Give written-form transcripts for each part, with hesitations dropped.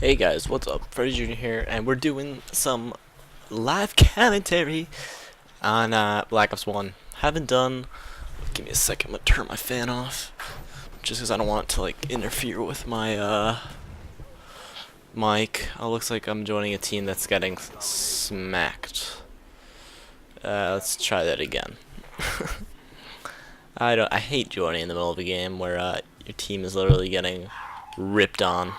Hey guys, what's up? Freddy Jr. here, and we're doing some live commentary on Black Ops 1. Haven't done. Give me a second, I'm gonna turn my fan off. Just because I don't want it to like interfere with my mic. Oh, looks like I'm joining a team that's getting smacked. Let's try that again. I hate joining in the middle of a game where your team is literally getting ripped on.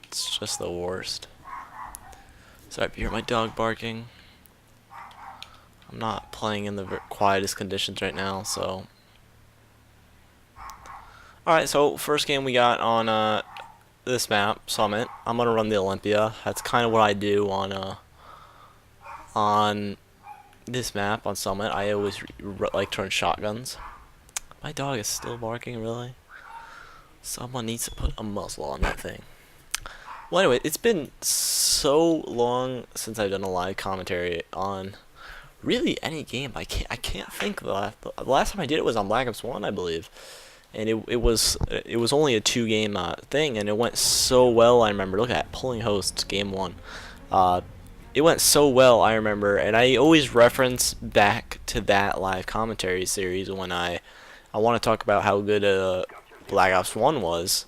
It's just the worst. Sorry if you hear my dog barking. I'm not playing in the quietest conditions right now, so. Alright, so first game we got on this map, Summit. I'm gonna run the Olympia. That's kind of what I do on this map, on Summit. I always like to run shotguns. My dog is still barking, really? Someone needs to put a muzzle on that thing. Well, anyway, it's been so long since I've done a live commentary on really any game. I can't think the last time I did it was on Black Ops 1, I believe, and it was only a 2-game thing, and it went so well. I remember. Look at that, pulling hosts game 1. It went so well, I remember, and I always reference back to that live commentary series when I want to talk about how good Black Ops 1 was.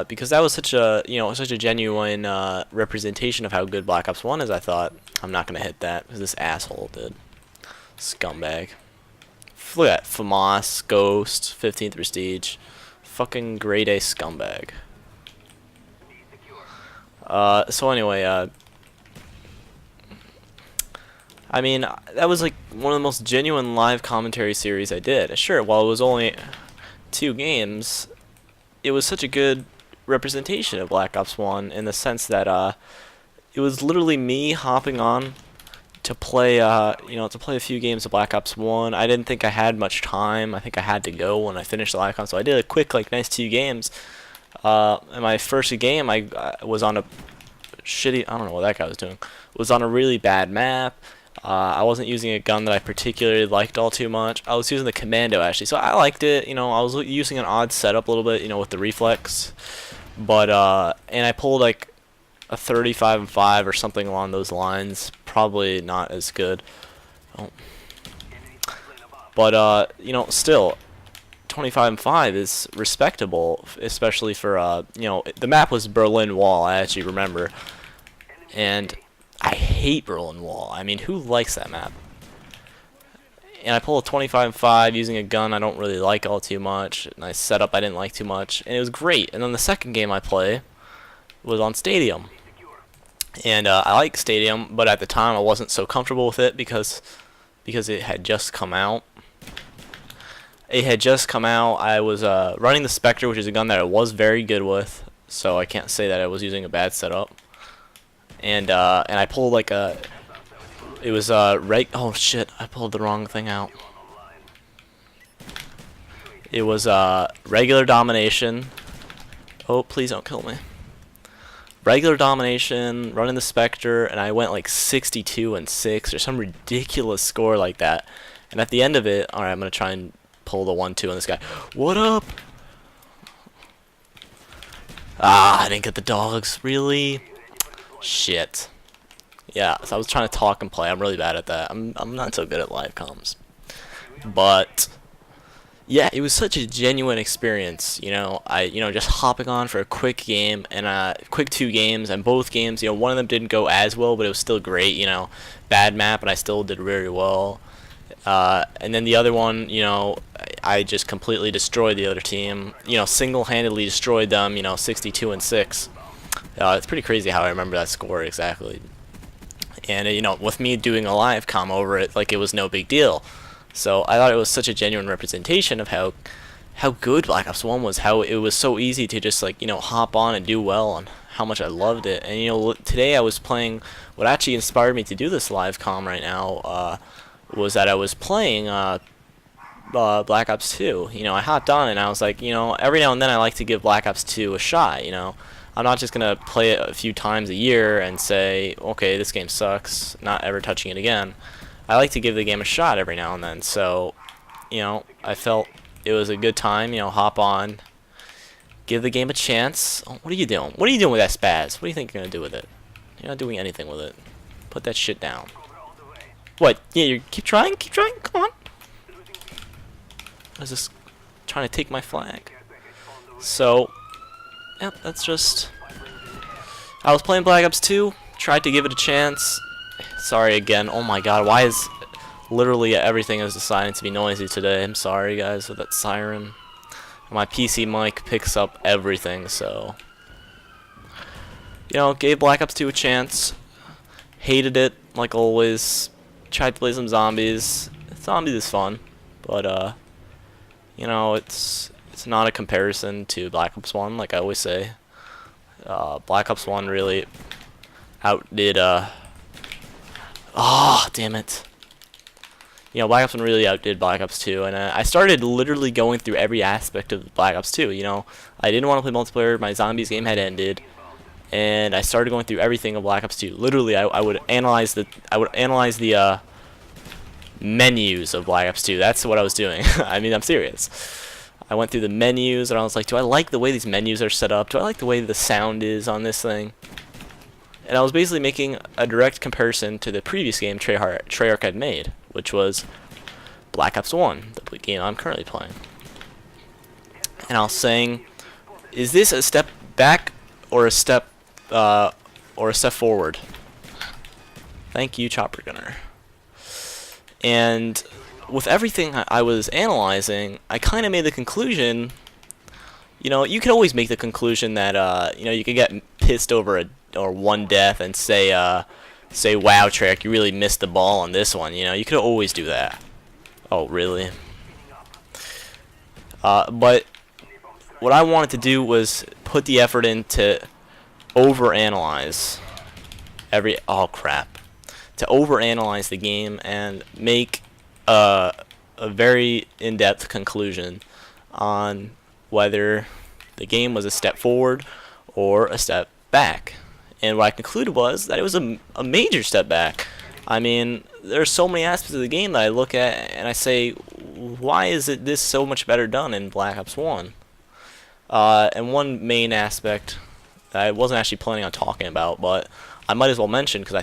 Because that was such a genuine representation of how good Black Ops 1 is. I thought, I'm not gonna hit that because this asshole did. Scumbag. Look at that, FAMAS, Ghost, 15th Prestige, fucking grade A scumbag. So anyway, I mean, that was like one of the most genuine live commentary series I did. Sure, while it was only 2 games, it was such a good representation of Black Ops 1 in the sense that it was literally me hopping on to play to play a few games of Black Ops 1. I didn't think I had much time. I think I had to go when I finished the live com, so I did a quick, like, nice 2 games. In my first game, I was on a shitty, I don't know what that guy was doing, was on a really bad map. I wasn't using a gun that I particularly liked all too much. I was using the Commando, actually, so I liked it. I was using an odd setup a little bit, with the reflex. But, and I pulled, like, a 35-5 or something along those lines. Probably not as good. Oh. But, still, 25-5 is respectable, especially for, the map was Berlin Wall, I actually remember. And I hate Berlin Wall. I mean, who likes that map? And I pulled a 25-5 using a gun I don't really like all too much. Nice setup I didn't like too much. And it was great. And then the second game I play was on Stadium. And I like Stadium, but at the time I wasn't so comfortable with it because it had just come out. It had just come out. I was running the Spectre, which is a gun that I was very good with. So I can't say that I was using a bad setup. And I pulled like a, it was oh shit, I pulled the wrong thing out. It was regular domination. Oh, please don't kill me. Regular domination, running the Spectre, and I went like 62-6 or some ridiculous score like that. And at the end of it, alright, I'm gonna try and pull the 1-2 on this guy. What up? Ah, I didn't get the dogs, really? Shit. Yeah, so I was trying to talk and play. I'm really bad at that. I'm not so good at live comms. But yeah, it was such a genuine experience, just hopping on for a quick game and quick 2 games, and both games, one of them didn't go as well, but it was still great, bad map and I still did very well. And then the other one, I just completely destroyed the other team, single-handedly destroyed them, 62-6. It's pretty crazy how I remember that score exactly. And, with me doing a live comm over it, like it was no big deal. So I thought it was such a genuine representation of how good Black Ops 1 was, how it was so easy to just, like, hop on and do well, and how much I loved it. And, today I was playing, what actually inspired me to do this live comm right now, was that I was playing Black Ops 2. I hopped on and I was like, every now and then I like to give Black Ops 2 a shot, I'm not just going to play it a few times a year and say, okay, this game sucks, not ever touching it again. I like to give the game a shot every now and then. So, I felt it was a good time, hop on, Give the game a chance. Oh, what are you doing? What are you doing with that spaz? What do you think you're gonna do with it? You're not doing anything with it. Put that shit down. What? Yeah, you keep trying? Keep trying? Come on. I was just trying to take my flag. So, yep, that's just... I was playing Black Ops 2. Tried to give it a chance. Sorry again. Oh my god, why is... Literally everything is deciding to be noisy today. I'm sorry, guys, with that siren. My PC mic picks up everything, so... You know, gave Black Ops 2 a chance. Hated it, like always. Tried to play some zombies. Zombies is fun, but, you know, it's not a comparison to Black Ops 1, like I always say. Black Ops 1 really outdid, damn it. You know, Black Ops 1 really outdid Black Ops 2, and I started literally going through every aspect of Black Ops 2, you know. I didn't want to play multiplayer, my zombies game had ended, and I started going through everything of Black Ops 2. Literally, I would analyze the menus of Black Ops 2. That's what I was doing. I mean, I'm serious. I went through the menus, and I was like, do I like the way these menus are set up? Do I like the way the sound is on this thing? And I was basically making a direct comparison to the previous game Treyarch had made, which was Black Ops 1, the game I'm currently playing. And I was saying, is this a step back or a step forward? Thank you, Chopper Gunner. And with everything I was analyzing, I kind of made the conclusion, you know, you can always make the conclusion that, you know, you could get pissed over one death and say, wow, Treyarch, you really missed the ball on this one, you know, you could always do that. Oh, really? But what I wanted to do was put the effort into overanalyze to overanalyze the game and make a very in-depth conclusion on whether the game was a step forward or a step back. And what I concluded was that it was a major step back. I mean, there are so many aspects of the game that I look at and I say, why is this so much better done in Black Ops 1? And one main aspect that I wasn't actually planning on talking about, but I might as well mention because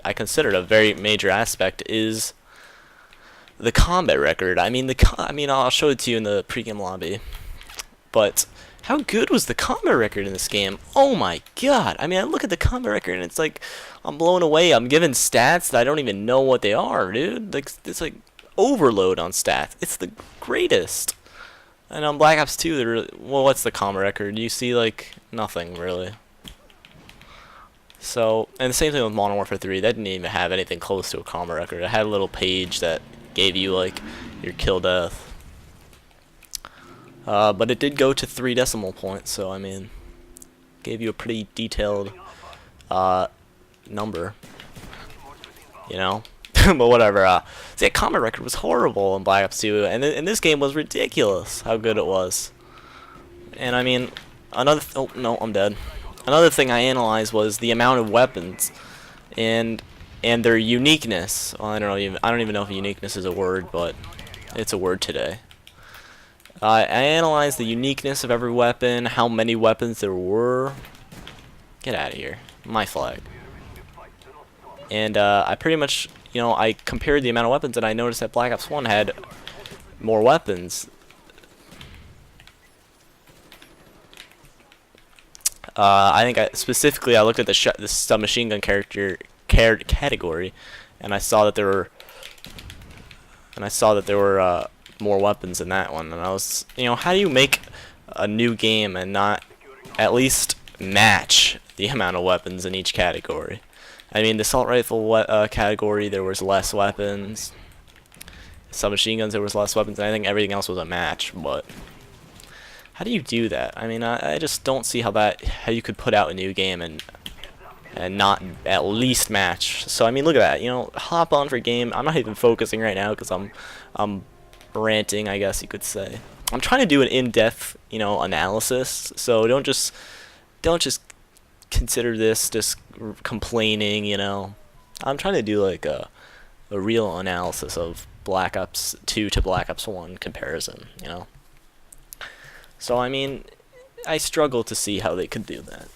I consider it a very major aspect, is the combat record. I mean, I'll show it to you in the pregame lobby. But how good was the combat record in this game? Oh my god! I mean, I look at the combat record and it's like I'm blown away. I'm given stats that I don't even know what they are, dude. Like it's like overload on stats. It's the greatest. And on Black Ops 2, well, what's the combat record? You see like nothing really. So, and the same thing with Modern Warfare 3. That didn't even have anything close to a combat record. It had a little page that gave you like your kill death. But it did go to 3 decimal points, so I mean, gave you a pretty detailed number, you know. But whatever. See, that combat record was horrible in Black Ops 2, and this game was ridiculous how good it was. And I mean, oh no, I'm dead. Another thing I analyzed was the amount of weapons and their uniqueness. Well, I don't even know if uniqueness is a word, but it's a word today. I analyzed the uniqueness of every weapon, how many weapons there were. Get out of here. My flag. And I pretty much, you know, I compared the amount of weapons and I noticed that Black Ops 1 had more weapons. I think specifically I looked at the submachine gun category, and I saw that there were more weapons in that one. And I was, you know, how do you make a new game and not at least match the amount of weapons in each category? I mean, the assault rifle category, there was less weapons. Submachine guns, there was less weapons, and I think everything else was a match. But how do you do that? I mean, I just don't see how you could put out a new game and not at least match. So I mean, look at that. You know, hop on for game. I'm not even focusing right now because I'm ranting, I guess you could say. I'm trying to do an in-depth, you know, analysis. So don't just consider this just complaining, you know. I'm trying to do like a real analysis of Black Ops 2 to Black Ops 1 comparison, you know. So I mean, I struggle to see how they could do that.